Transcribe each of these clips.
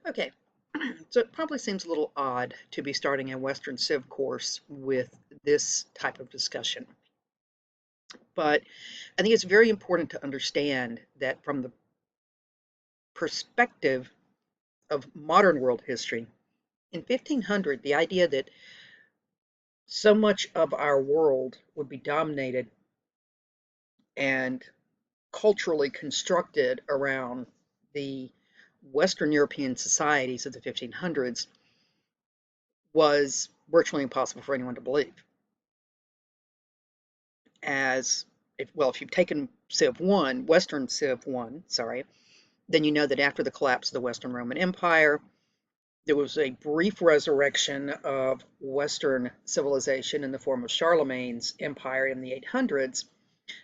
Okay, so it probably seems a little odd to be starting a Western Civ course with this type of discussion, but I think it's very important to understand that from the perspective of modern world history, in 1500, the idea that so much of our world would be dominated and culturally constructed around the Western European societies of the 1500s was virtually impossible for anyone to believe. As if you've taken Civ 1, Western Civ 1, sorry, then you know that after the collapse of the Western Roman Empire, there was a brief resurrection of Western civilization in the form of Charlemagne's empire in the 800s.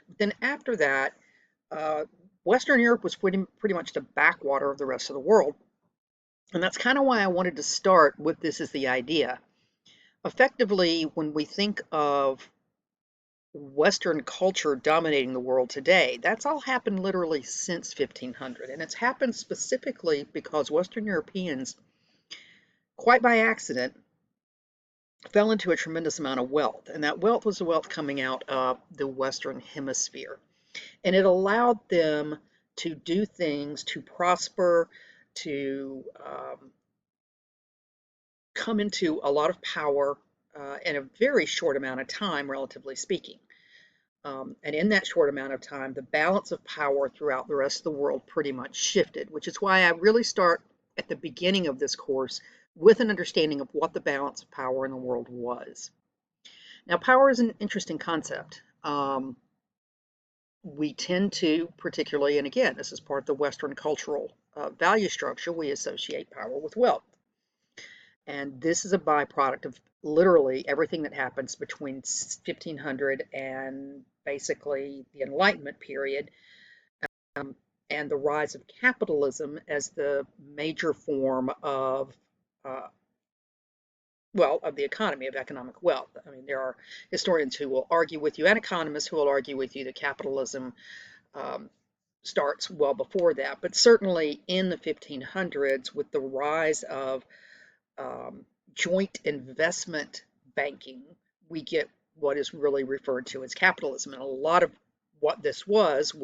But then after that, uh, Western Europe was pretty much the backwater of the rest of the world. And that's kind of why I wanted to start with this as the idea. Effectively, when we think of Western culture dominating the world today, that's all happened literally since 1500. And it's happened specifically because Western Europeans, quite by accident, fell into a tremendous amount of wealth. And that wealth was the wealth coming out of the Western Hemisphere. And it allowed them to do things, to prosper, to come into a lot of power in a very short amount of time, relatively speaking. And in that short amount of time, the balance of power throughout the rest of the world pretty much shifted, which is why I really start at the beginning of this course with an understanding of what the balance of power in the world was. Now, power is an interesting concept. We tend to, particularly, and again, this is part of the Western cultural value structure, we associate power with wealth. And this is a byproduct of literally everything that happens between 1500 and basically the Enlightenment period, um, and the rise of capitalism as the major form of, uh, of the economy, of economic wealth. I mean, there are historians who will argue with you and economists who will argue with you that capitalism um, starts well before that. But certainly in the 1500s, with the rise of um, joint investment banking, we get what is really referred to as capitalism. And a lot of what this was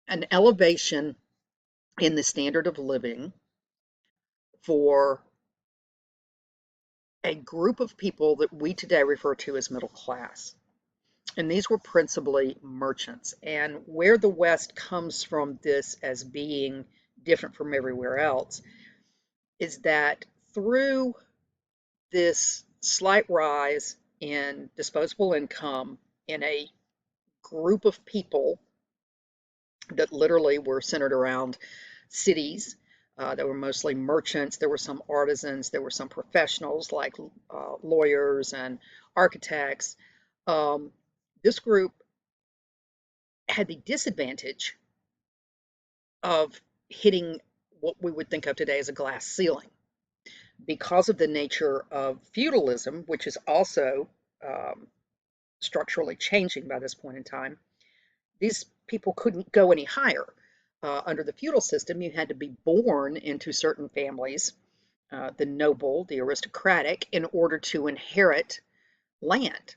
an elevation in the standard of living for a group of people that we today refer to as middle class. And these were principally merchants. And where the West comes from this as being different from everywhere else is that through this slight rise in disposable income in a group of people that literally were centered around cities. There were mostly merchants, there were some artisans, there were some professionals like lawyers and architects. Um, this group had the disadvantage of hitting what we would think of today as a glass ceiling because of the nature of feudalism, which is also um, structurally changing by this point in time. These people couldn't go any higher. Under the feudal system, you had to be born into certain families, the noble, the aristocratic, in order to inherit land.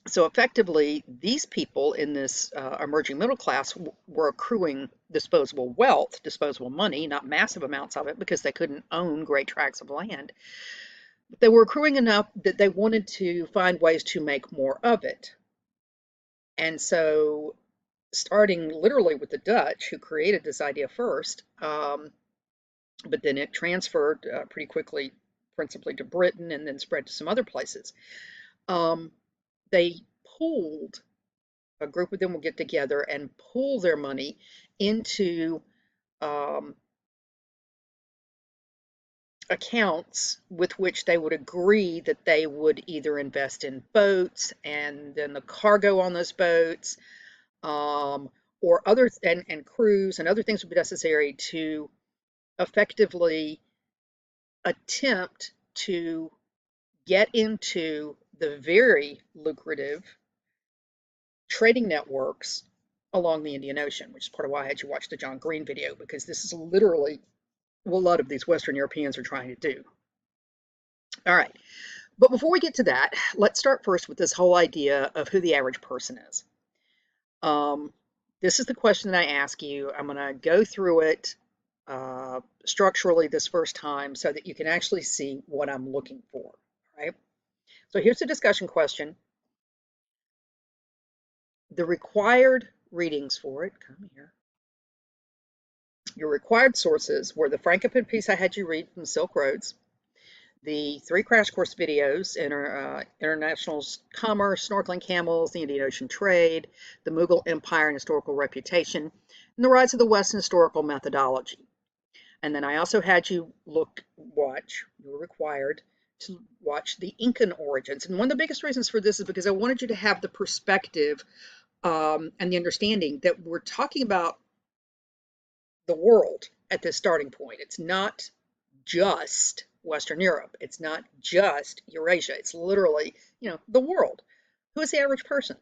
So effectively, these people in this emerging middle class were accruing disposable wealth, disposable money, not massive amounts of it because they couldn't own great tracts of land. But they were accruing enough that they wanted to find ways to make more of it. And so starting literally with the Dutch, who created this idea first, but then it transferred pretty quickly, principally to Britain, and then spread to some other places. Um, they pooled, a group of them will get together and pool their money into um, accounts with which they would agree that they would either invest in boats and then the cargo on those boats, um, or other and crews and other things would be necessary to effectively attempt to get into the very lucrative trading networks along the Indian Ocean, which is part of why I had you watch the John Green video, because this is literally a lot of these Western Europeans are trying to do. All right, but before we get to that, let's start first with this whole idea of who the average person is. Um, this is the question that I ask you. I'm going to go through it structurally this first time so that you can actually see what I'm looking for, right? So here's the discussion question. The required readings for it, come here. Your required sources were the Frankopan piece I had you read from Silk Roads, the 3 crash course videos, International Commerce, Snorkeling Camels, the Indian Ocean Trade, the Mughal Empire and Historical Reputation, and the Rise of the West and Historical Methodology. And then I also had you you were required to watch the Incan origins. And one of the biggest reasons for this is because I wanted you to have the perspective and the understanding that we're talking about the world at this starting point. It's not just Western Europe. It's not just Eurasia. It's literally, the world. Who is the average person?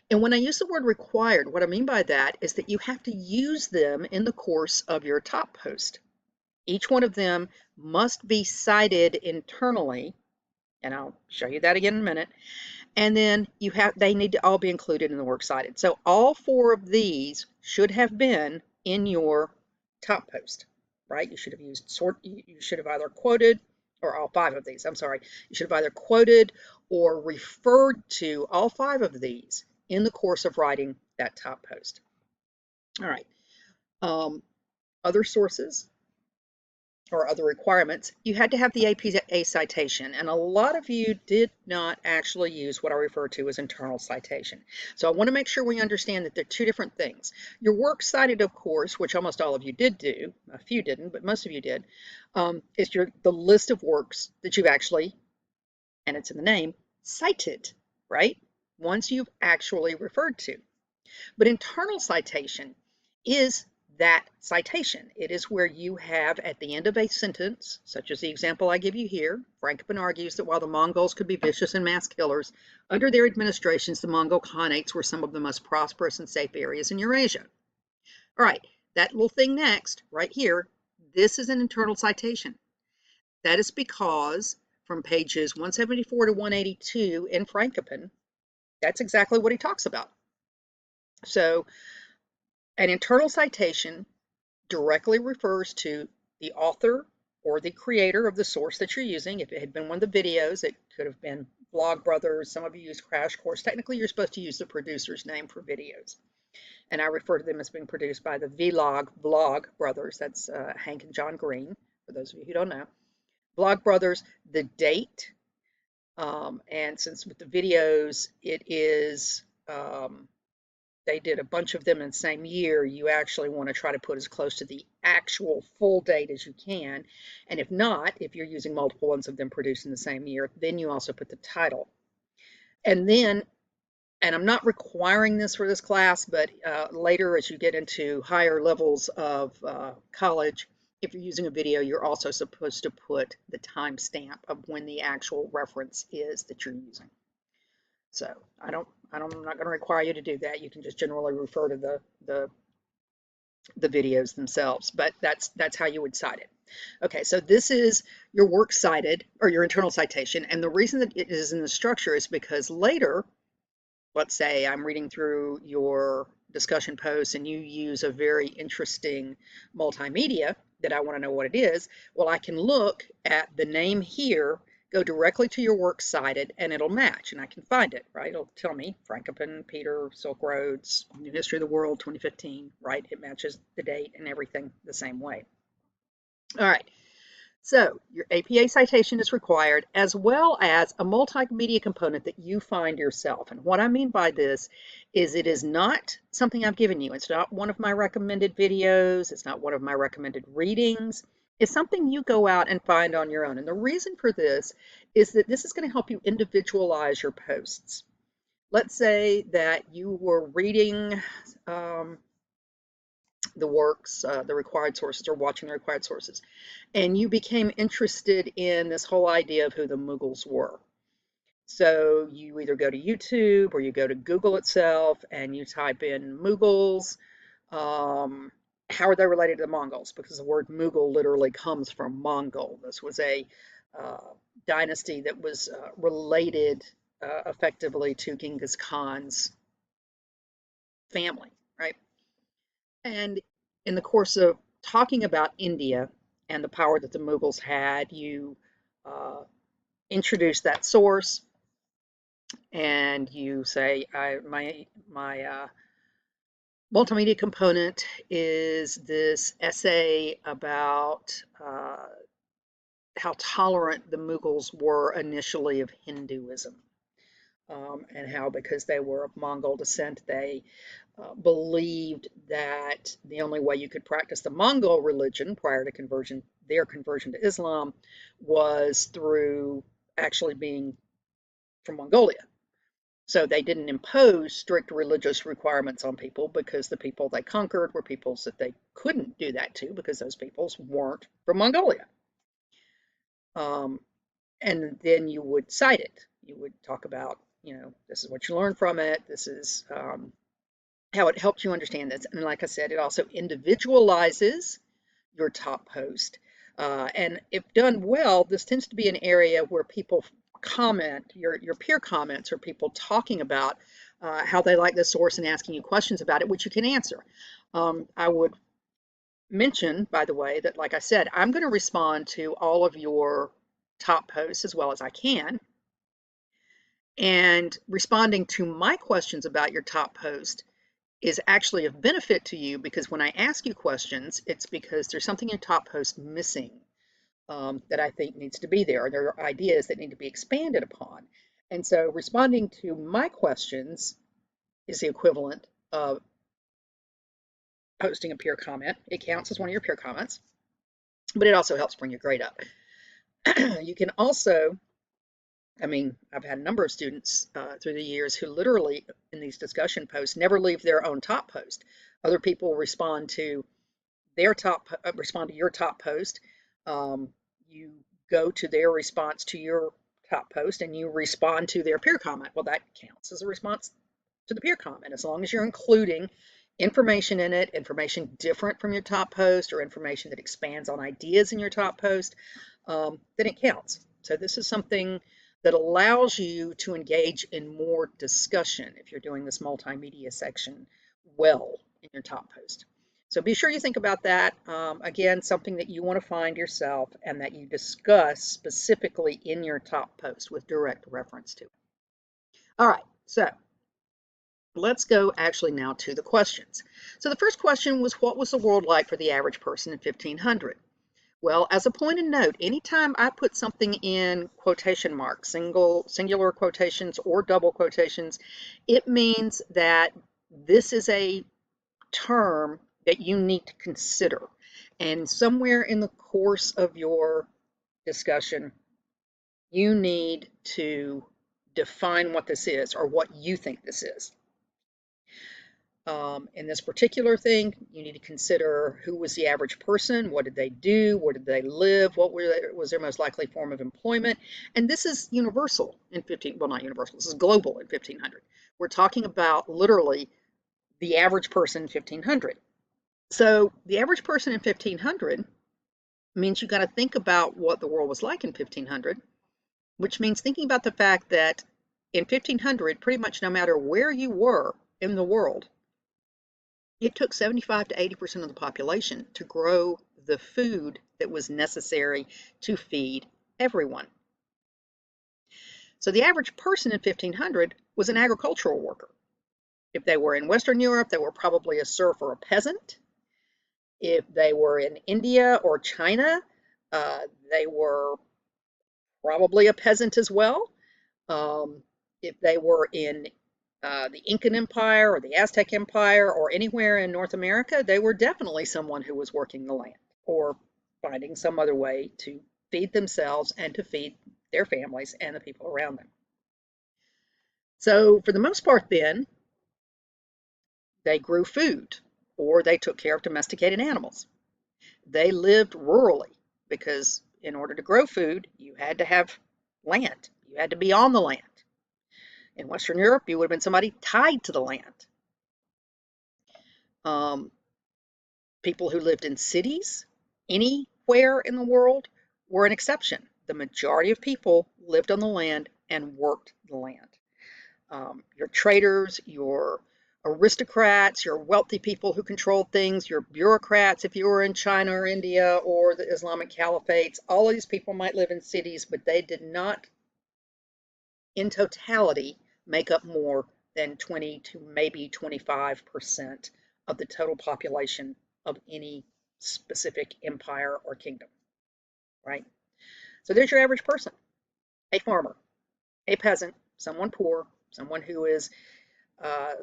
And when I use the word required, what I mean by that is that you have to use them in the course of your top post. Each one of them must be cited internally, and I'll show you that again in a minute. And then they need to all be included in the works cited. So all 4 of these should have been in your top post, right? You should have you should have either quoted, or all 5 of these, I'm sorry. You should have either quoted or referred to all 5 of these in the course of writing that top post. All right. Other sources or other requirements, you had to have the APA citation, and a lot of you did not actually use what I refer to as internal citation. So I want to make sure we understand that they're 2 different things. Your works cited, of course, which almost all of you did do, a few didn't, but most of you did, is the list of works that you've actually, and it's in the name, cited, right? Ones you've actually referred to. But internal citation is that citation. It is where you have at the end of a sentence, such as the example I give you here, Frankopan argues that while the Mongols could be vicious and mass killers, under their administrations the Mongol Khanates were some of the most prosperous and safe areas in Eurasia. All right, that little thing next, right here, this is an internal citation. That is because from pages 174 to 182 in Frankopan, that's exactly what he talks about. So an internal citation directly refers to the author or the creator of the source that you're using. If it had been one of the videos, it could have been Vlogbrothers. Some of you use Crash Course. Technically, you're supposed to use the producer's name for videos. And I refer to them as being produced by the Vlogbrothers. That's Hank and John Green, for those of you who don't know. Vlogbrothers, the date, and since with the videos, it is they did a bunch of them in the same year, you actually want to try to put as close to the actual full date as you can. And if not, if you're using multiple ones of them produced in the same year, then you also put the title. And then, and I'm not requiring this for this class, but later as you get into higher levels of college, if you're using a video, you're also supposed to put the timestamp of when the actual reference is that you're using. So I'm not going to require you to do that. You can just generally refer to the videos themselves, but that's how you would cite it. Okay, so this is your works cited or your internal citation, and the reason that it is in the structure is because later, let's say I'm reading through your discussion posts and you use a very interesting multimedia that I want to know what it is. Well, I can look at the name here, go directly to your works cited, and it'll match, and I can find it, right? It'll tell me Frankopan, Peter, Silk Roads, New History of the World, 2015, right? It matches the date and everything the same way. All right. So your APA citation is required, as well as a multimedia component that you find yourself. And what I mean by this is it is not something I've given you. It's not one of my recommended videos. It's not one of my recommended readings. It's something you go out and find on your own. And the reason for this is that this is going to help you individualize your posts. Let's say that you were reading the works, the required sources, or watching the required sources, and you became interested in this whole idea of who the Mughals were. So you either go to YouTube or you go to Google itself and you type in Mughals, How are they related to the Mongols? Because the word Mughal literally comes from Mongol. This was a uh, dynasty that was related effectively to Genghis Khan's family, right? And in the course of talking about India and the power that the Mughals had, you uh, introduce that source and you say, my multimedia component is this essay about how tolerant the Mughals were initially of Hinduism, and how, because they were of Mongol descent, they believed that the only way you could practice the Mongol religion prior to their conversion to Islam, was through actually being from Mongolia. So they didn't impose strict religious requirements on people, because the people they conquered were peoples that they couldn't do that to, because those peoples weren't from Mongolia. Um, and then you would cite it. You would talk about, this is what you learned from it. This is how it helped you understand this. And like I said, it also individualizes your top post. And if done well, this tends to be an area where people comment, your peer comments, or people talking about how they like the source and asking you questions about it, which you can answer. I would mention, by the way, that, like I said, I'm going to respond to all of your top posts as well as I can. And responding to my questions about your top post is actually of benefit to you, because when I ask you questions, it's because there's something in your top post missing, that I think needs to be there. There are ideas that need to be expanded upon. And so responding to my questions is the equivalent of posting a peer comment. It counts as one of your peer comments, but it also helps bring your grade up. You can also, I've had a number of students through the years who literally, in these discussion posts, never leave their own top post. Other people respond to respond to your top post. You go to their response to your top post and you respond to their peer comment. Well, that counts as a response to the peer comment, as long as you're including information in it, information different from your top post, or information that expands on ideas in your top post, then it counts. So this is something that allows you to engage in more discussion if you're doing this multimedia section well in your top post. So be sure you think about that. Again, something that you want to find yourself and that you discuss specifically in your top post with direct reference to it. All right, so let's go actually now to the questions. So the first question was, what was the world like for the average person in 1500? Well, as a point of note, anytime I put something in quotation marks, singular quotations or double quotations, it means that this is a term that you need to consider. And somewhere in the course of your discussion, you need to define what this is, or what you think this is. In this particular thing, you need to consider who was the average person, what did they do, where did they live, was their most likely form of employment. And this is universal in well, not universal, this is global in 1500. We're talking about literally the average person in 1500. So the average person in 1500 means you got to think about what the world was like in 1500, which means thinking about the fact that in 1500, pretty much no matter where you were in the world, it took 75 to 80% of the population to grow the food that was necessary to feed everyone. So the average person in 1500 was an agricultural worker. If they were in Western Europe, they were probably a serf or a peasant. If they were in India or China, they were probably a peasant as well. If they were in the Incan Empire or the Aztec Empire or anywhere in North America, they were definitely someone who was working the land or finding some other way to feed themselves and to feed their families and the people around them. So for the most part then, they grew food or they took care of domesticated animals. They lived rurally because in order to grow food, you had to have land. You had to be on the land. In Western Europe, you would have been somebody tied to the land. People who lived in cities anywhere in the world were an exception. The majority of people lived on the land and worked the land. Your traders, your aristocrats, your wealthy people who controlled things, your bureaucrats, if you were in China or India or the Islamic caliphates, all of these people might live in cities, but they did not, in totality, make up more than 20 to maybe 25% of the total population of any specific empire or kingdom, right? So there's your average person, a farmer, a peasant, someone poor, someone who is uh,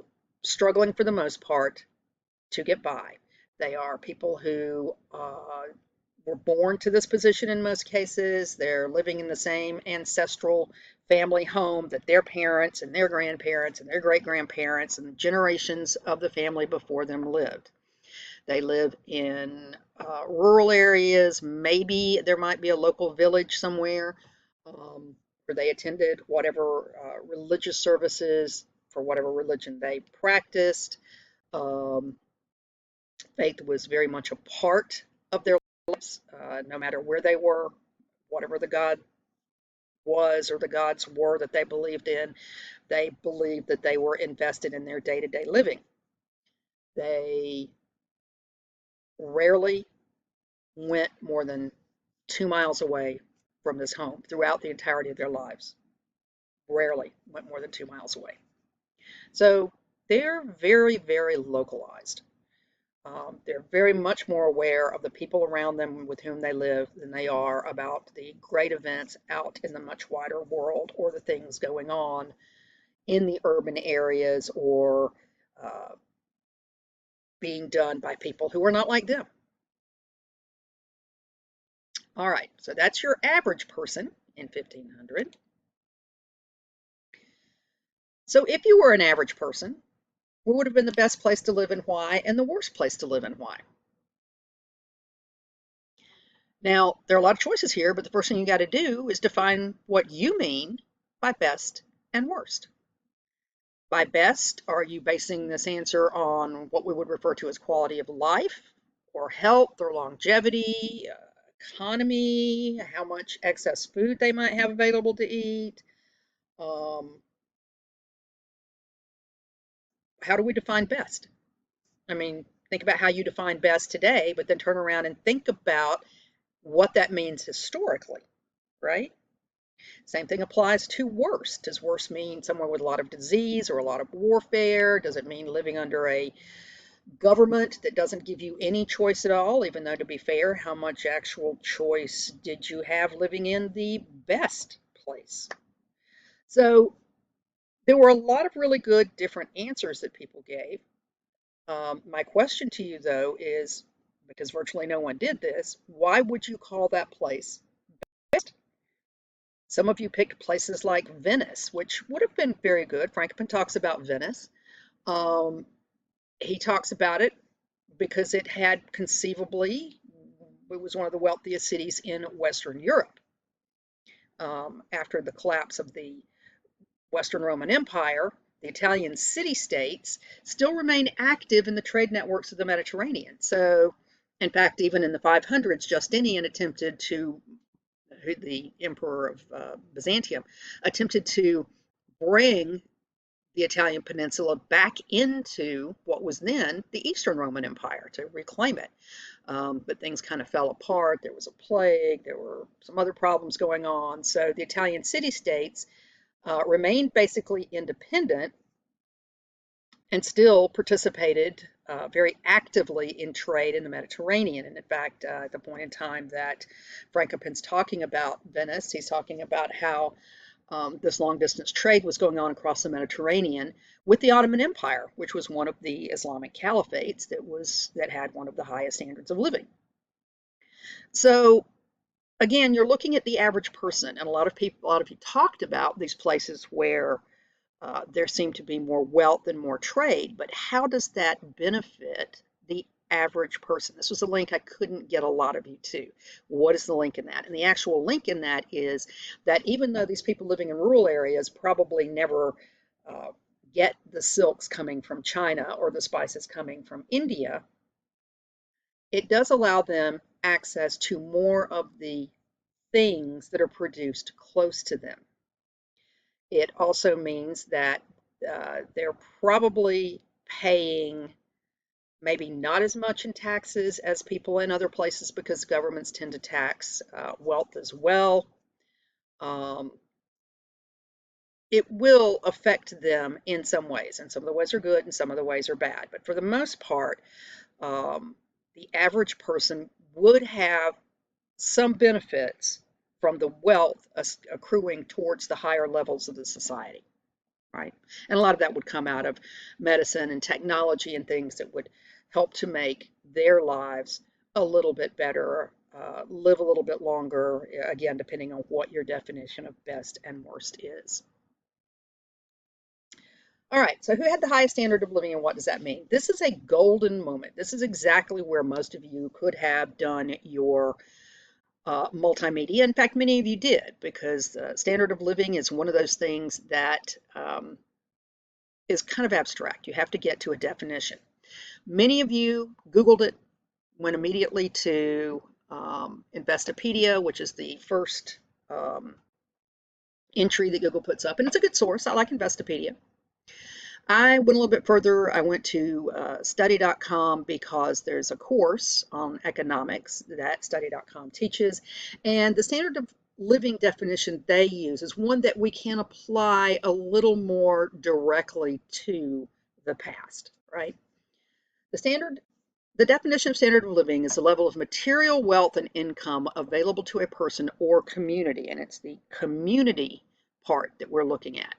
struggling for the most part to get by. They are people who were born to this position in most cases. They're living in the same ancestral family home that their parents and their grandparents and their great grandparents and generations of the family before them lived. They live in rural areas. Maybe there might be a local village somewhere where they attended whatever religious services for whatever religion they practiced. Um, Faith was very much a part of their lives, no matter where they were, whatever the God was or the gods were that they believed in, they believed that they were invested in their day to day living. They rarely went more than 2 miles away from this home throughout the entirety of their lives. Rarely went more than 2 miles away. So they're very, very localized. They're very much more aware of the people around them with whom they live than they are about the great events out in the much wider world or the things going on in the urban areas or uh, being done by people who are not like them. All right, so that's your average person in 1500. So if you were an average person, what would have been the best place to live and why, and the worst place to live and why? Now, there are a lot of choices here, but the first thing you got to do is define what you mean by best and worst. By best, are you basing this answer on what we would refer to as quality of life, or health, or longevity, economy, how much excess food they might have available to eat? Um, how do we define best? I mean, think about how you define best today, but then turn around and think about what that means historically, right? Same thing applies to worst. Does worst mean somewhere with a lot of disease or a lot of warfare? Does it mean living under a government that doesn't give you any choice at all? Even though, to be fair, how much actual choice did you have living in the best place? So there were a lot of really good different answers that people gave. My question to you, though, is because virtually no one did this, why would you call that place best? Some of you picked places like Venice, which would have been very good. Franklin talks about Venice. Um, he talks about it because it had conceivably, it was one of the wealthiest cities in Western Europe. After the collapse of the Western Roman Empire, the Italian city-states still remain active in the trade networks of the Mediterranean. So, in fact, even in the 500s, Justinian attempted to, the emperor of Byzantium, attempted to bring the Italian peninsula back into what was then the Eastern Roman Empire to reclaim it. But things kind of fell apart. There was a plague, there were some other problems going on. So the Italian city-states remained basically independent and still participated very actively in trade in the Mediterranean. And in fact, at the point in time that Frankopan's talking about Venice, he's talking about how this long distance trade was going on across the Mediterranean with the Ottoman Empire, which was one of the Islamic caliphates that had one of the highest standards of living. So again, you're looking at the average person, and a lot of you talked about these places where there seemed to be more wealth and more trade, but how does that benefit the average person? This was a link I couldn't get a lot of you to. What is the link in that? And the actual link in that is that even though these people living in rural areas probably never get the silks coming from China or the spices coming from India, it does allow them access to more of the things that are produced close to them. It also means that they're probably paying maybe not as much in taxes as people in other places because governments tend to tax wealth as well. Um, it will affect them in some ways, and some of the ways are good and some of the ways are bad. But for the most part, um, the average person would have some benefits from the wealth accruing towards the higher levels of the society, right? And a lot of that would come out of medicine and technology and things that would help to make their lives a little bit better, live a little bit longer, again, depending on what your definition of best and worst is. All right, so who had the highest standard of living and what does that mean? This is a golden moment. This is exactly where most of you could have done your multimedia. In fact, many of you did, because the standard of living is one of those things that is kind of abstract. You have to get to a definition. Many of you Googled it, went immediately to Investopedia, which is the first entry that Google puts up, and it's a good source. I like Investopedia. I went a little bit further. I went to study.com because there's a course on economics that study.com teaches, and the standard of living definition they use is one that we can apply a little more directly to the past, right? The definition of standard of living is the level of material wealth and income available to a person or community, and it's the community part that we're looking at.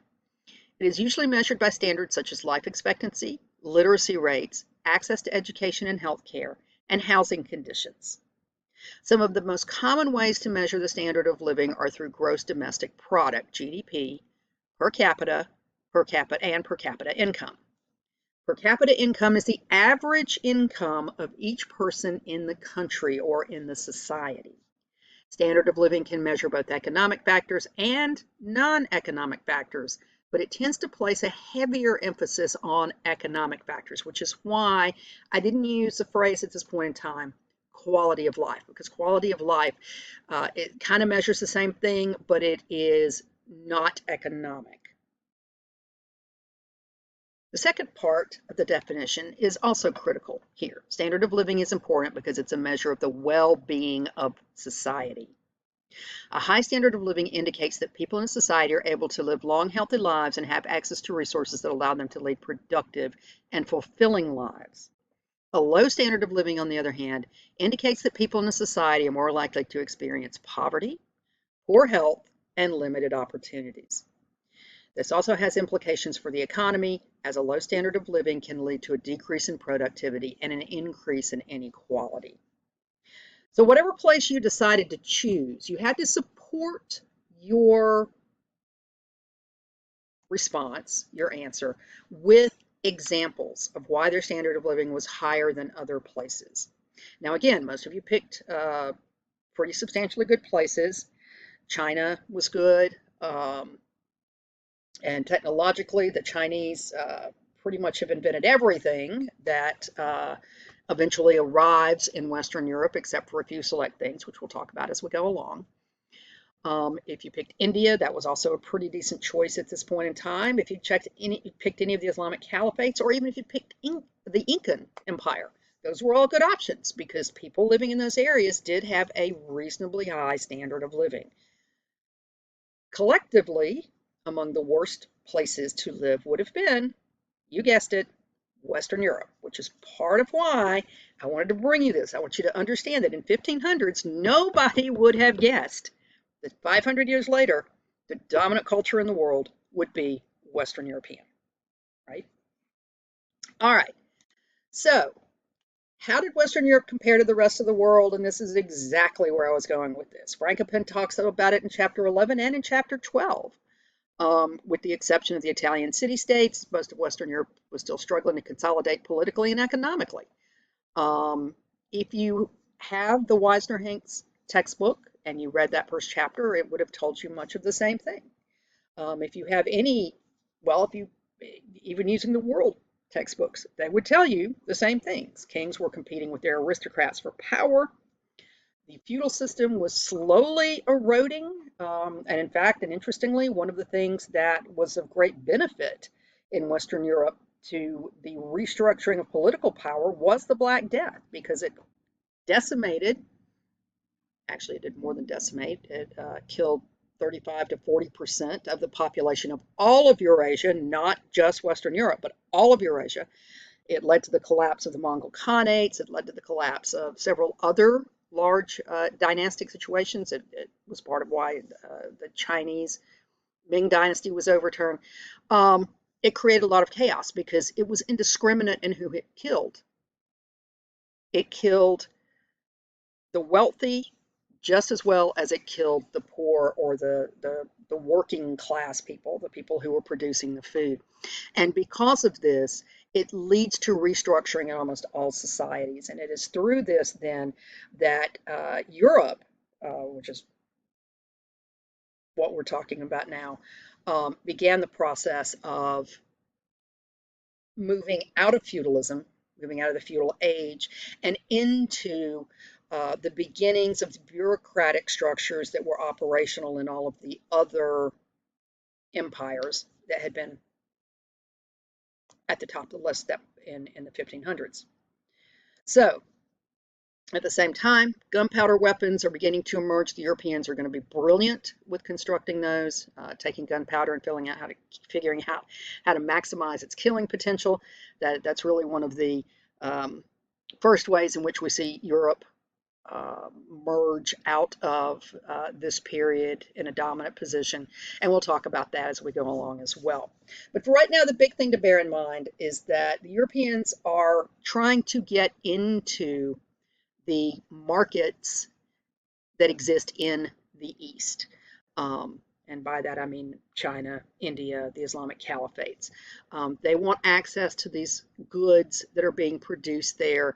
It is usually measured by standards such as life expectancy, literacy rates, access to education and health care, and housing conditions. Some of the most common ways to measure the standard of living are through gross domestic product, GDP, per capita, and per capita income. Per capita income is the average income of each person in the country or in the society. Standard of living can measure both economic factors and non-economic factors, but it tends to place a heavier emphasis on economic factors, which is why I didn't use the phrase at this point in time, quality of life, because quality of life, it kind of measures the same thing, but it is not economic. The second part of the definition is also critical here. Standard of living is important because it's a measure of the well-being of society. A high standard of living indicates that people in society are able to live long, healthy lives and have access to resources that allow them to lead productive and fulfilling lives. A low standard of living, on the other hand, indicates that people in a society are more likely to experience poverty, poor health, and limited opportunities. This also has implications for the economy, as a low standard of living can lead to a decrease in productivity and an increase in inequality. So whatever place you decided to choose, you had to support your response, your answer, with examples of why their standard of living was higher than other places. Now again, most of you picked pretty substantially good places. China was good. And technologically, the Chinese pretty much have invented everything that eventually arrives in Western Europe, except for a few select things, which we'll talk about as we go along. If you picked India, that was also a pretty decent choice at this point in time. If you picked any of the Islamic caliphates, or even if you picked the Incan Empire, those were all good options because people living in those areas did have a reasonably high standard of living. Collectively, among the worst places to live would have been, you guessed it, Western Europe, which is part of why I wanted to bring you this. I want you to understand that in 1500s, nobody would have guessed that 500 years later, the dominant culture in the world would be Western European, right? All right, so how did Western Europe compare to the rest of the world? And this is exactly where I was going with this. Frankopan talks about it in chapter 11 and in chapter 12. With the exception of the Italian city-states, most of Western Europe was still struggling to consolidate politically and economically. If you have the Wisner-Hinks textbook and you read that first chapter, it would have told you much of the same thing. If you have any, well, if you, even using the world textbooks. They would tell you the same things. Kings were competing with their aristocrats for power. The feudal system was slowly eroding. And in fact, and interestingly, one of the things that was of great benefit in Western Europe to the restructuring of political power was the Black Death, because it decimated, actually, it did more than decimate, it killed 35 to 40% of the population of all of Eurasia, not just Western Europe, but all of Eurasia. It led to the collapse of the Mongol Khanates. It led to the collapse of several other large dynastic situations. It was part of why the Chinese Ming Dynasty was overturned. It created a lot of chaos because it was indiscriminate in who it killed. It killed the wealthy just as well as it killed the poor, or the working class people, the people who were producing the food. And because of this, it leads to restructuring in almost all societies. And it is through this then that Europe, which is what we're talking about now, began the process of moving out of feudalism, moving out of the feudal age, and into the beginnings of the bureaucratic structures that were operational in all of the other empires that had been at the top of the list that in the 1500s. So, at the same time, gunpowder weapons are beginning to emerge. The Europeans are going to be brilliant with constructing those, taking gunpowder and figuring out how to maximize its killing potential. That's really one of the first ways in which we see Europe merge out of this period in a dominant position. And we'll talk about that as we go along as well. But for right now, the big thing to bear in mind is that the Europeans are trying to get into the markets that exist in the East. And by that I mean China, India, the Islamic caliphates. They want access to these goods that are being produced there.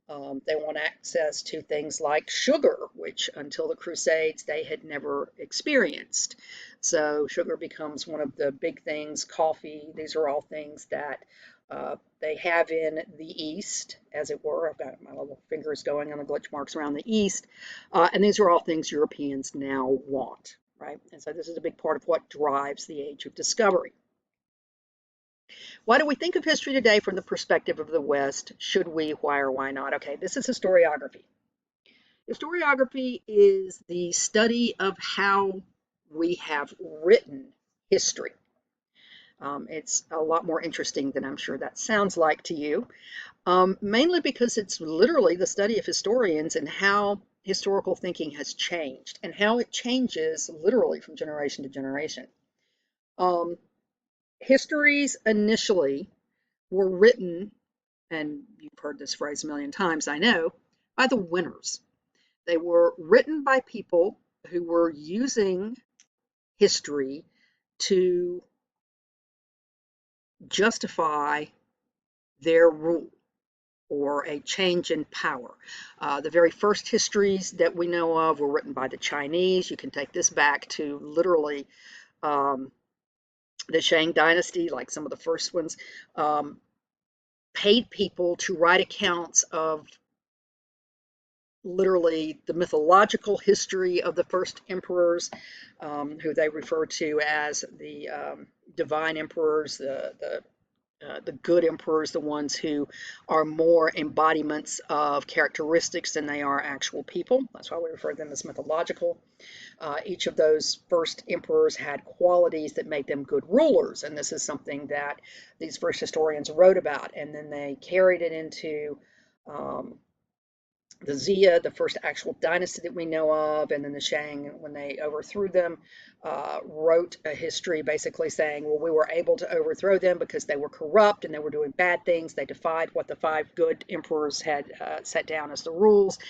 They want access to things like sugar, which until the Crusades they had never experienced. So sugar becomes one of the big things. Coffee, these are all things that they have in the East, as it were. I've got my little fingers going on the glitch marks around the East. And these are all things Europeans now want, right? And so this is a big part of what drives the Age of Discovery. Why do we think of history today from the perspective of the West? Should we? Why or why not? Okay, this is historiography. Historiography is the study of how we have written history. It's a lot more interesting than I'm sure that sounds like to you, mainly because it's literally the study of historians and how historical thinking has changed and how it changes literally from generation to generation. Histories initially were written, and you've heard this phrase a million times, I know, by the winners. They were written by people who were using history to justify their rule or a change in power. The very first histories that we know of were written by the Chinese. You can take this back to literally the Shang Dynasty, like some of the first ones, paid people to write accounts of literally the mythological history of the first emperors, who they refer to as the divine emperors, the good emperors, the ones who are more embodiments of characteristics than they are actual people. That's why we refer to them as mythological. Each of those first emperors had qualities that made them good rulers, and this is something that these first historians wrote about, and then they carried it into the Xia, the first actual dynasty that we know of, and then the Shang, when they overthrew them, wrote a history basically saying, well, we were able to overthrow them because they were corrupt and they were doing bad things. They defied what the 5 good emperors had set down as the rules.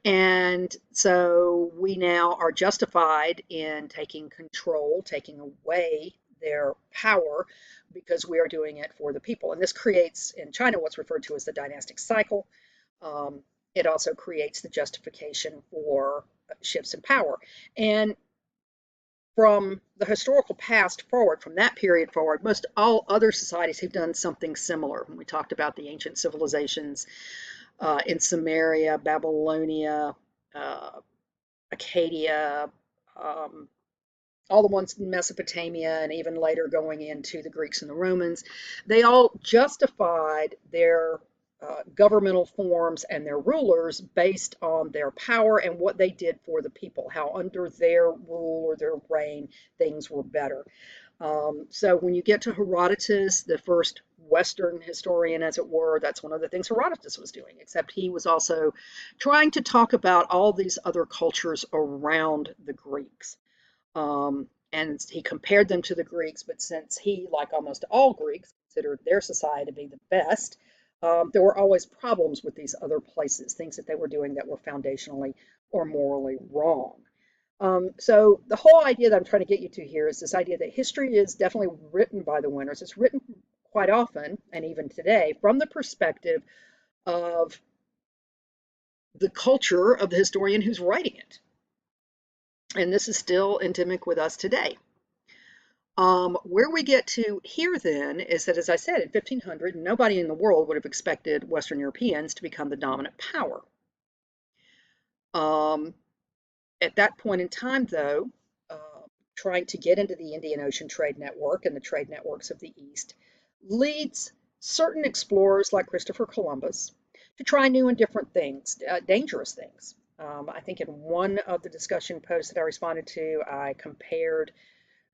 And so we now are justified in taking control, taking away their power, because we are doing it for the people. And this creates in China what's referred to as the dynastic cycle. It also creates the justification for shifts in power. And from the historical past forward, from that period forward, most all other societies have done something similar. When we talked about the ancient civilizations in Sumeria, Babylonia, uh, Acadia, um, all the ones in Mesopotamia, and even later going into the Greeks and the Romans, they all justified their governmental forms and their rulers based on their power and what they did for the people, how under their rule or their reign things were better. So when you get to Herodotus, the first Western historian, as it were, that's one of the things Herodotus was doing, except he was also trying to talk about all these other cultures around the Greeks. And he compared them to the Greeks, but since he, like almost all Greeks, considered their society to be the best, there were always problems with these other places, things that they were doing that were foundationally or morally wrong. So the whole idea that I'm trying to get you to here is this idea that history is definitely written by the winners. It's written quite often, and even today, from the perspective of the culture of the historian who's writing it. And this is still endemic with us today. Where we get to here then is that, as I said, in 1500, nobody in the world would have expected Western Europeans to become the dominant power. At that point in time, though, trying to get into the Indian Ocean trade network and the trade networks of the East leads certain explorers like Christopher Columbus to try new and different things, dangerous things. I think in one of the discussion posts that I responded to, I compared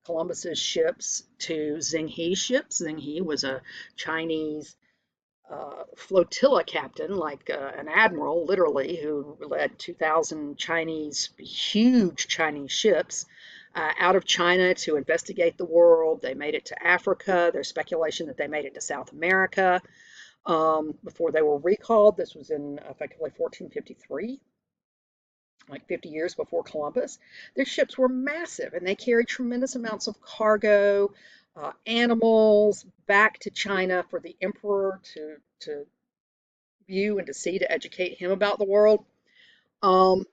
Columbus's ships to Zheng He's ships. Zheng He was a Chinese flotilla captain, like an admiral, literally, who led 2,000 huge Chinese ships out of China to investigate the world. They made it to Africa. There's speculation that they made it to South America before they were recalled. This was in effectively 1453, like 50 years before Columbus. Their ships were massive and they carried tremendous amounts of cargo, animals back to China for the emperor to view and to see, to educate him about the world. Um,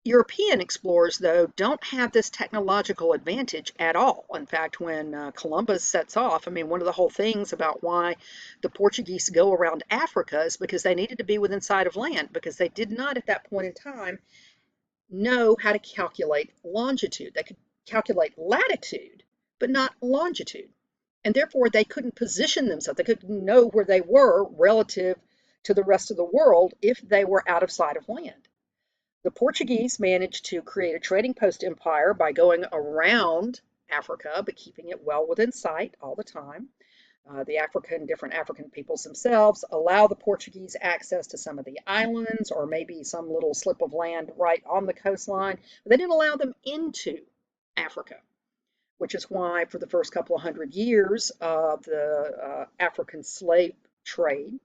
European explorers, though, don't have this technological advantage at all. In fact, when Columbus sets off, I mean, one of the whole things about why the Portuguese go around Africa is because they needed to be within sight of land, because they did not at that point in time know how to calculate longitude. They could calculate latitude, but not longitude. And therefore, they couldn't position themselves. They couldn't know where they were relative to the rest of the world if they were out of sight of land. The Portuguese managed to create a trading post empire by going around Africa, but keeping it well within sight all the time. Different African peoples themselves allow the Portuguese access to some of the islands or maybe some little slip of land right on the coastline, but they didn't allow them into Africa, which is why for the first couple of hundred years of the African slave trade,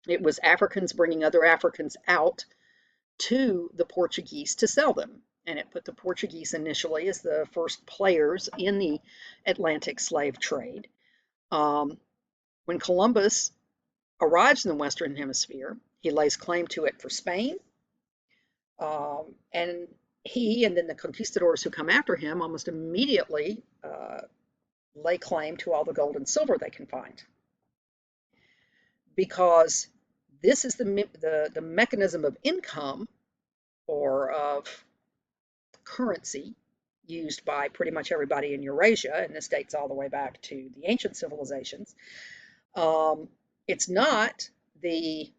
it was Africans bringing other Africans out to the Portuguese to sell them. And it put the Portuguese initially as the first players in the Atlantic slave trade. When Columbus arrives in the Western Hemisphere, he lays claim to it for Spain. And he and then the conquistadors who come after him almost immediately lay claim to all the gold and silver they can find. Because this is the mechanism of income or of currency used by pretty much everybody in Eurasia, and this dates all the way back to the ancient civilizations. It's not the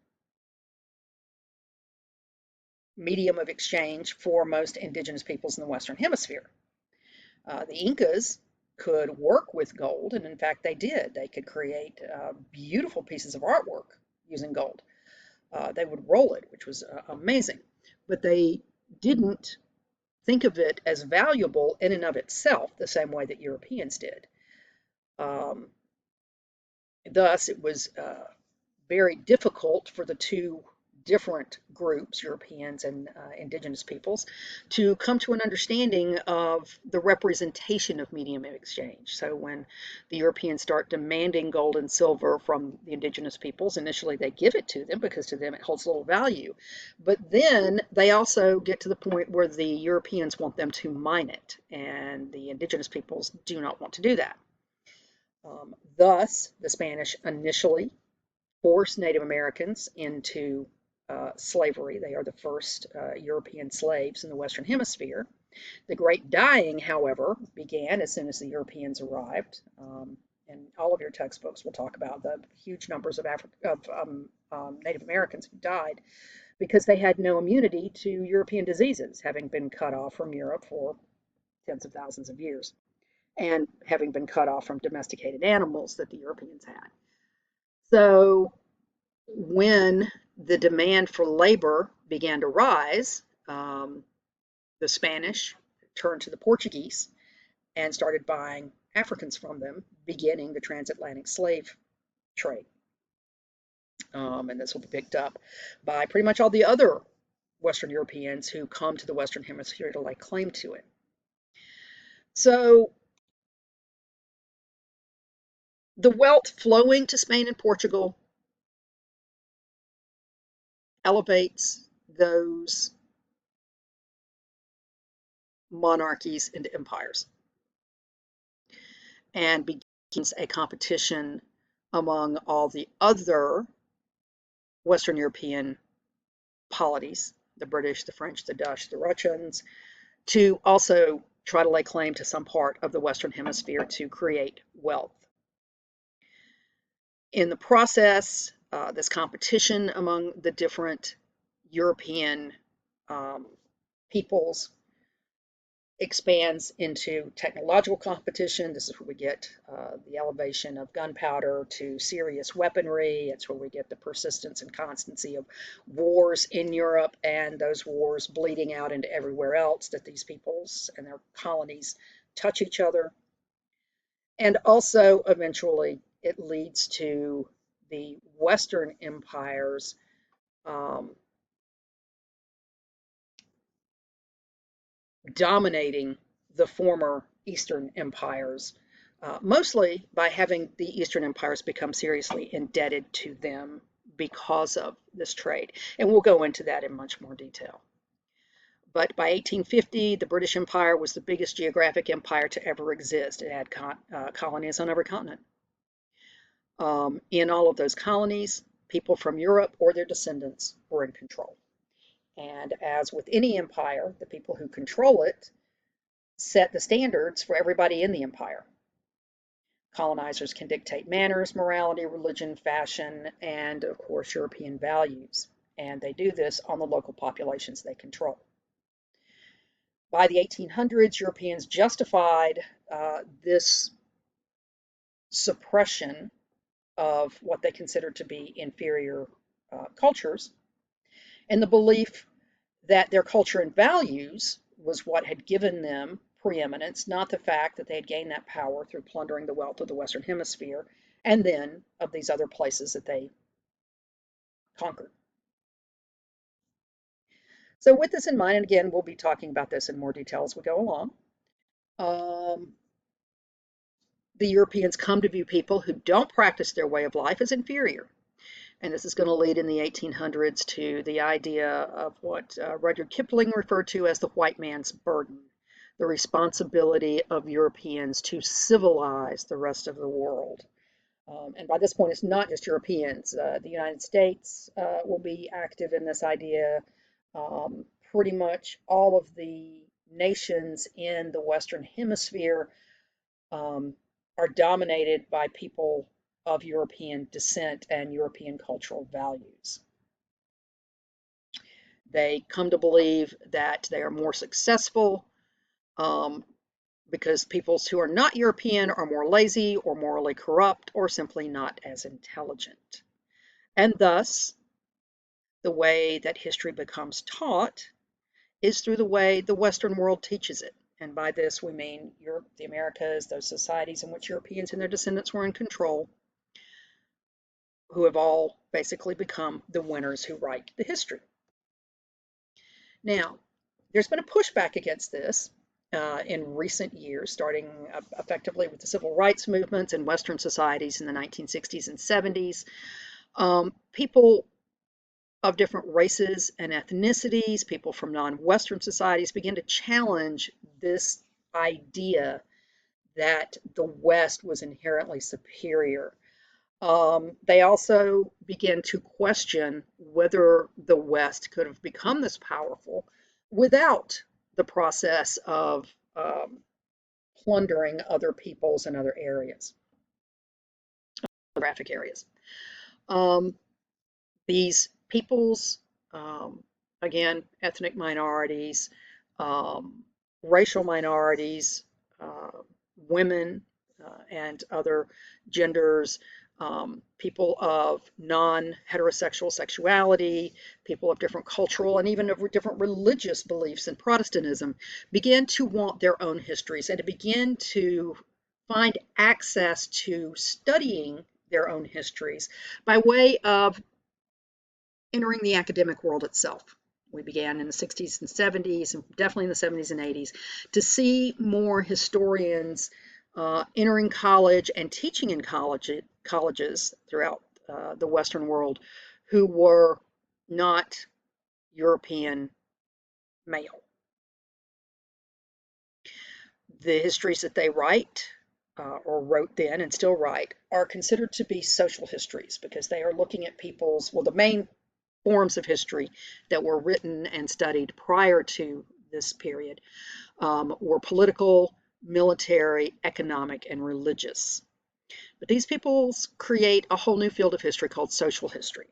medium of exchange for most indigenous peoples in the Western Hemisphere. The Incas could work with gold, and in fact they did. They could create beautiful pieces of artwork using gold. They would roll it, which was amazing, but they didn't think of it as valuable in and of itself the same way that Europeans did. Thus, it was very difficult for the two different groups, Europeans and indigenous peoples, to come to an understanding of the representation of medium of exchange. So when the Europeans start demanding gold and silver from the indigenous peoples, initially they give it to them because to them it holds little value. But then they also get to the point where the Europeans want them to mine it, and the indigenous peoples do not want to do that. Thus, the Spanish initially forced Native Americans into slavery. They are the first European slaves in the Western Hemisphere. The Great Dying, however, began as soon as the Europeans arrived. And all of your textbooks will talk about the huge numbers of Native Americans who died because they had no immunity to European diseases, having been cut off from Europe for tens of thousands of years, and having been cut off from domesticated animals that the Europeans had. So when the demand for labor began to rise, the Spanish turned to the Portuguese and started buying Africans from them, beginning the transatlantic slave trade. And this will be picked up by pretty much all the other Western Europeans who come to the Western Hemisphere to lay claim to it. So the wealth flowing to Spain and Portugal elevates those monarchies into empires and begins a competition among all the other Western European polities, the British, the French, the Dutch, the Russians, to also try to lay claim to some part of the Western Hemisphere to create wealth. In the process, this competition among the different European peoples expands into technological competition. This is where we get the elevation of gunpowder to serious weaponry. It's where we get the persistence and constancy of wars in Europe, and those wars bleeding out into everywhere else that these peoples and their colonies touch each other. And also, eventually, it leads to the Western empires dominating the former Eastern empires, mostly by having the Eastern empires become seriously indebted to them because of this trade. And we'll go into that in much more detail. But by 1850, the British Empire was the biggest geographic empire to ever exist. It had colonies on every continent. In all of those colonies, people from Europe or their descendants were in control. And as with any empire, the people who control it set the standards for everybody in the empire. Colonizers can dictate manners, morality, religion, fashion, and of course, European values. And they do this on the local populations they control. By the 1800s, Europeans justified this suppression of what they considered to be inferior cultures, and the belief that their culture and values was what had given them preeminence, not the fact that they had gained that power through plundering the wealth of the Western Hemisphere and then of these other places that they conquered. So with this in mind, and again, we'll be talking about this in more detail as we go along, the Europeans come to view people who don't practice their way of life as inferior. And this is going to lead in the 1800s to the idea of what Rudyard Kipling referred to as the white man's burden, the responsibility of Europeans to civilize the rest of the world. And by this point, it's not just Europeans. The United States will be active in this idea. Pretty much all of the nations in the Western Hemisphere are dominated by people of European descent and European cultural values. They come to believe that they are more successful because peoples who are not European are more lazy or morally corrupt or simply not as intelligent. And thus, the way that history becomes taught is through the way the Western world teaches it. And by this we mean Europe, the Americas, those societies in which Europeans and their descendants were in control. who have all basically become the winners who write the history. Now, there's been a pushback against this in recent years, starting effectively with the civil rights movements in Western societies in the 1960s and 70s. People of different races and ethnicities, people from non-Western societies began to challenge this idea that the West was inherently superior. They also began to question whether the West could have become this powerful without the process of plundering other peoples and other areas, geographic areas. Um, these peoples, again, ethnic minorities, um, racial minorities, uh, women, and other genders, people of non-heterosexual sexuality, people of different cultural and even of different religious beliefs in Protestantism began to want their own histories and to begin to find access to studying their own histories by way of entering the academic world itself. We began in the 60s and 70s, and definitely in the 70s and 80s, to see more historians entering college and teaching in colleges throughout the Western world who were not European male. The histories that they write or wrote then and still write are considered to be social histories because they are looking at people's, well, the main forms of history that were written and studied prior to this period were political, military, economic, and religious. But these peoples create a whole new field of history called social history,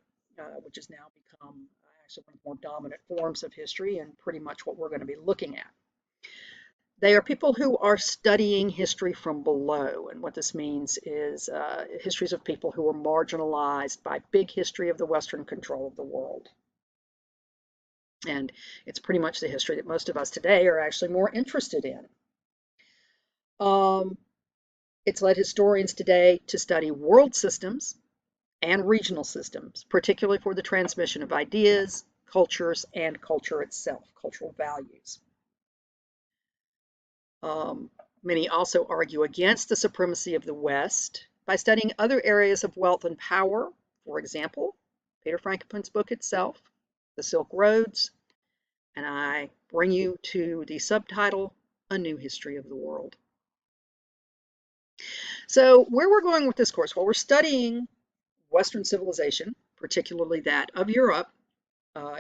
which has now become actually one of the more dominant forms of history and pretty much what we're going to be looking at. They are people who are studying history from below, and what this means is histories of people who were marginalized by big history of the Western control of the world. And it's pretty much the history that most of us today are actually more interested in. It's led historians today to study world systems and regional systems, particularly for the transmission of ideas, cultures, and culture itself, cultural values. Many also argue against the supremacy of the West by studying other areas of wealth and power. For example, Peter Frankopan's book itself, The Silk Roads, and I bring you to the subtitle, A New History of the World. So where we're going with this course, well, we're studying Western civilization, particularly that of Europe,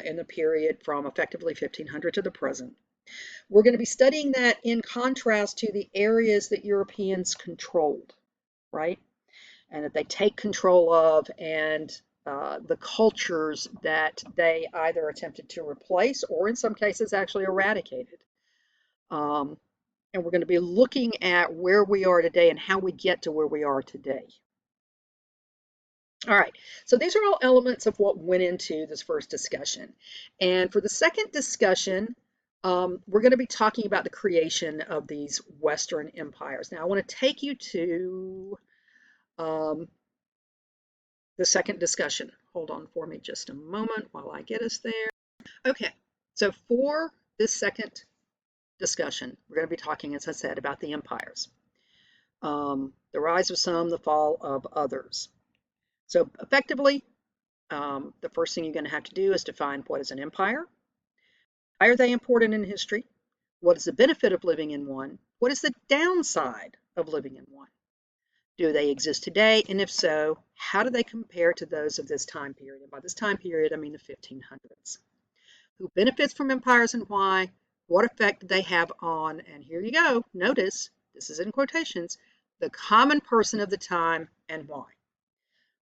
in the period from effectively 1500 to the present. We're going to be studying that in contrast to the areas that Europeans controlled, right? And that they take control of, and the cultures that they either attempted to replace or in some cases actually eradicated. And we're going to be looking at where we are today and how we get to where we are today. All right, so these are all elements of what went into this first discussion. And for the second discussion, we're going to be talking about the creation of these Western empires. Now, I want to take you to the second discussion. Hold on for me just a moment while I get us there. Okay, so for this second discussion, we're going to be talking, as I said, about the empires. The rise of some, the fall of others. So effectively, the first thing you're going to have to do is define what is an empire. Why are they important in history? What is the benefit of living in one? What is the downside of living in one? Do they exist today? And if so, how do they compare to those of this time period? And by this time period, I mean the 1500s. Who benefits from empires and why? What effect do they have on, and here you go, notice, this is in quotations, the common person of the time and why.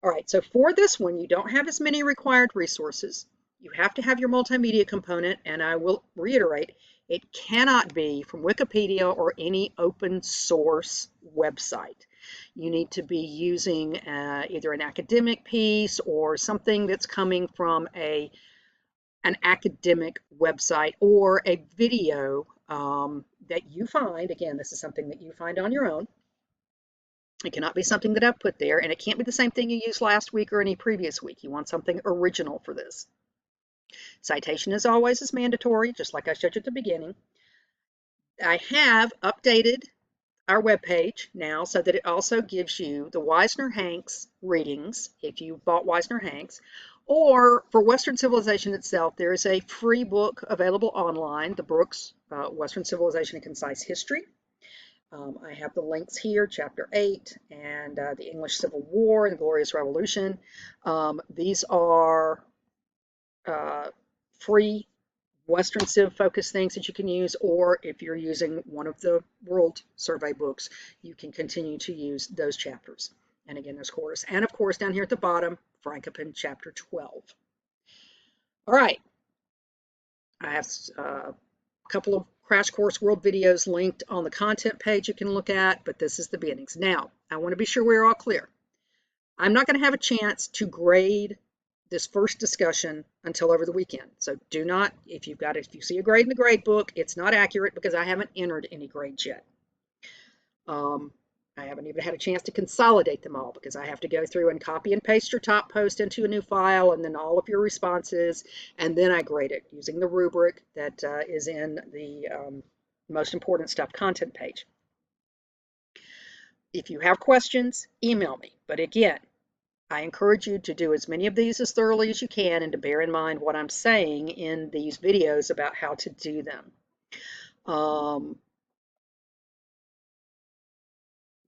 All right, so for this one, you don't have as many required resources. You have to have your multimedia component, and I will reiterate, it cannot be from Wikipedia or any open source website. You need to be using either an academic piece or something that's coming from an academic website or a video that you find. Again, this is something that you find on your own. It cannot be something that I've put there, and it can't be the same thing you used last week or any previous week. You want something original for this. Citation as always is mandatory, just like I showed you at the beginning. I have updated our webpage now so that it also gives you the Wiesner-Hanks readings if you bought Wiesner-Hanks, or for Western Civilization itself, there is a free book available online, the Brooks Western Civilization and Concise History. I have the links here, Chapter 8 and the English Civil War and the Glorious Revolution. These are free Western Civ focused things that you can use, or if you're using one of the World Survey books, you can continue to use those chapters. And again, those quarters. And of course, down here at the bottom, Frankopan chapter 12. All right. I have a couple of Crash Course World videos linked on the content page you can look at, but this is the beginnings. Now, I want to be sure we're all clear. I'm not going to have a chance to grade this first discussion until over the weekend. So do not, if you see a grade in the grade book, it's not accurate because I haven't entered any grades yet. I haven't even had a chance to consolidate them all because I have to go through and copy and paste your top post into a new file and then all of your responses, and then I grade it using the rubric that is in the most important stuff content page. If you have questions, email me. But again, I encourage you to do as many of these as thoroughly as you can and to bear in mind what I'm saying in these videos about how to do them.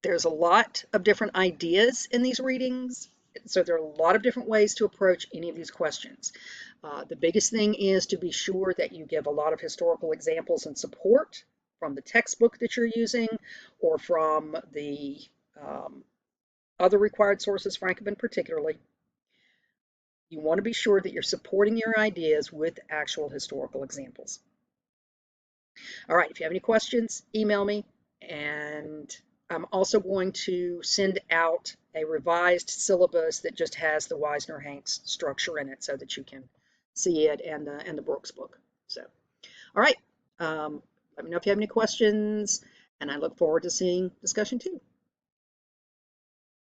There's a lot of different ideas in these readings, so there are a lot of different ways to approach any of these questions. The biggest thing is to be sure that you give a lot of historical examples and support from the textbook that you're using or from the other required sources, Frankopan particularly. You want to be sure that you're supporting your ideas with actual historical examples. All right, if you have any questions, email me, and I'm also going to send out a revised syllabus that just has the Wiesner-Hanks structure in it so that you can see it and the Brooks book. So, all right, let me know if you have any questions, and I look forward to seeing discussion 2.